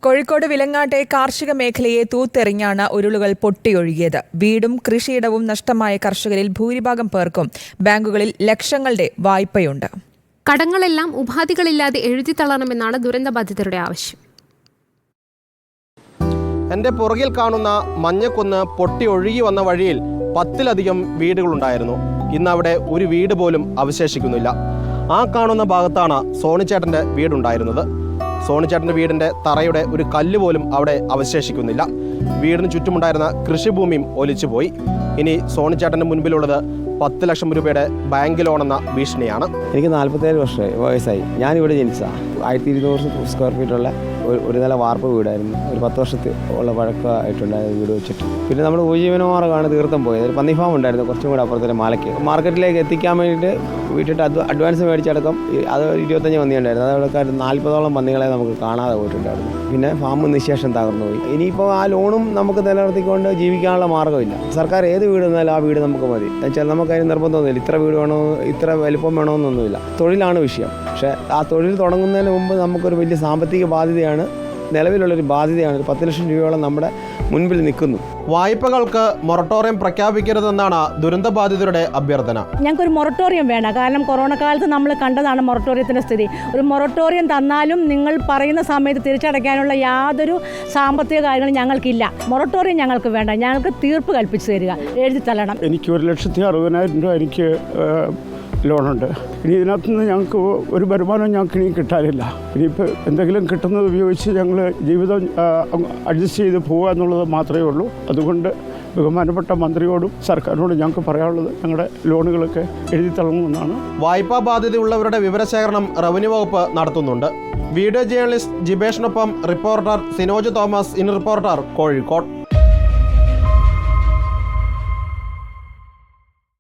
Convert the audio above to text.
കോഴിക്കോട് വിലങ്ങാട്ടെ കാർഷിക മേഖലയെ തൂത്തെറിഞ്ഞാണ് ഉരുളുകൾ പൊട്ടിയൊഴുകിയത്. വീടും കൃഷിയിടവും നഷ്ടമായ കർഷകരിൽ ഭൂരിഭാഗം പേർക്കും ബാങ്കുകളിൽ ലക്ഷങ്ങളുടെ വായ്പയുണ്ട്. കടങ്ങളെല്ലാം ഉപാധികളില്ലാതെ എഴുതിത്തള്ളണമെന്നാണ് ദുരന്തബാധിതരുടെ ആവശ്യം. എൻ്റെ പുറകിൽ കാണുന്ന മഞ്ഞക്കുന്ന് പൊട്ടി ഒഴുകി വന്ന വഴിയിൽ 10-ലധികം വീടുകളുണ്ടായിരുന്നു. ഇന്നവിടെ ഒരു വീട് പോലും അവശേഷിക്കുന്നില്ല. ആ കാണുന്ന ഭാഗത്താണ് സോണിച്ചേട്ടൻ്റെ വീടുണ്ടായിരുന്നത്. സോണിച്ചേട്ടൻ്റെ വീടിൻ്റെ തറയുടെ ഒരു കല്ല് പോലും അവിടെ അവശേഷിക്കുന്നില്ല. വീടിന് ചുറ്റുമുണ്ടായിരുന്ന കൃഷിഭൂമിയും ഒലിച്ചുപോയി. ഇനി സോണിച്ചേട്ടൻ്റെ മുൻപിലുള്ളത് 10 ലക്ഷം രൂപയുടെ ബാങ്ക് ലോൺ എന്ന ഭീഷണിയാണ്. എനിക്ക് 47 വയസ്സായി. ഞാനിവിടെ ജനിച്ചതാണ്. 1200 സ്ക്വയർ ഫീറ്റുള്ള ഒരു നില വാർപ്പ് വീടായിരുന്നു. ഒരു 10 വർഷത്തിൽ ഉള്ള പഴക്കമായിട്ടുണ്ടായിരുന്നു വീട് വെച്ചിട്ട്. പിന്നെ നമ്മൾ ഉപജീവനമാർഗ്ഗമാണ് തീർത്ഥം പോയത്. ഒരു പന്നി ഫാം ഉണ്ടായിരുന്നു കുറച്ചും കൂടെ അപ്പുറത്തെ മാലയ്ക്ക്. മാർക്കറ്റിലേക്ക് എത്തിക്കാൻ വേണ്ടിയിട്ട് വീട്ടിട്ട് അഡ്വാൻസ് മേടിച്ചടക്കം അത് 25 പന്നി ഉണ്ടായിരുന്നു. അതവിടെ 40ഓളം പന്നികളെ നമുക്ക് കാണാതെ പോയിട്ടുണ്ടായിരുന്നു. പിന്നെ ഫാം നിശേഷം തകർന്നു പോയി. ഇനിയിപ്പോൾ ആ ലോണും നമുക്ക് നിലനിർത്തിക്കൊണ്ട് ജീവിക്കാനുള്ള മാർഗ്ഗമില്ല. സർക്കാർ ഏത് വീട് തന്നാലും ആ വീട് നമുക്ക് മതി. എന്നുവെച്ചാൽ നമുക്കതിന് നിർബന്ധമൊന്നുമില്ല. ഇത്ര വീട് വേണോ ഇത്ര വലിപ്പം വേണമെന്നൊന്നുമില്ല. തൊഴിലാണ് വിഷയം. പക്ഷേ ആ തൊഴിൽ തുടങ്ങുന്നതിന് മുമ്പ് നമുക്കൊരു വലിയ സാമ്പത്തിക ബാധ്യതയാണ്, നിലവിലുള്ളൊരു ബാധ്യതയാണ്. 10 ലക്ഷം രൂപയോളം നമ്മുടെ മുൻപിൽ നിൽക്കുന്നു. വായ്പകൾക്ക് മൊറട്ടോറിയം പ്രഖ്യാപിക്കരുതെന്നാണ് ദുരന്തബാധിതരുടെ അഭ്യർത്ഥന. ഞങ്ങൾക്കൊരു മൊറട്ടോറിയം വേണം. കാരണം കൊറോണ കാലത്ത് നമ്മൾ കണ്ടതാണ് മൊറട്ടോറിയത്തിൻ്റെ സ്ഥിതി. ഒരു മൊറട്ടോറിയം തന്നാലും നിങ്ങൾ പറയുന്ന സമയത്ത് തിരിച്ചടയ്ക്കാനുള്ള യാതൊരു സാമ്പത്തിക കാര്യങ്ങളും ഞങ്ങൾക്കില്ല. മൊറട്ടോറിയം ഞങ്ങൾക്ക് വേണ്ട. ഞങ്ങൾക്ക് തീർപ്പ് കൽപ്പിച്ചു തരിക, എഴുതി തള്ളണം. എനിക്ക് 1,60,000 രൂപ എനിക്ക് ലോണുണ്ട്. ഇനി ഇതിനകത്തുനിന്ന് ഞങ്ങൾക്ക് ഒരു വരുമാനം ഞങ്ങൾക്ക് ഇനി കിട്ടാനില്ല. ഇനിയിപ്പോൾ എന്തെങ്കിലും കിട്ടുന്നത് ഉപയോഗിച്ച് ഞങ്ങൾ ജീവിതം അഡ്ജസ്റ്റ് ചെയ്ത് പോകുക എന്നുള്ളത് മാത്രമേ ഉള്ളൂ. അതുകൊണ്ട് ബഹുമാനപ്പെട്ട മന്ത്രിയോടും സർക്കാരിനോടും ഞങ്ങൾക്ക് പറയാനുള്ളത് ഞങ്ങളുടെ ലോണുകളൊക്കെ എഴുതി തള്ളണമെന്നാണ്. വായ്പാ ബാധ്യതയുള്ളവരുടെ വിവരശേഖരണം റവന്യൂ വകുപ്പ് നടത്തുന്നുണ്ട്. വീഡിയോ ജേർണലിസ്റ്റ് ജിബേഷിനൊപ്പം reporter Sinoj Thomas, in reporter, Kozhikode.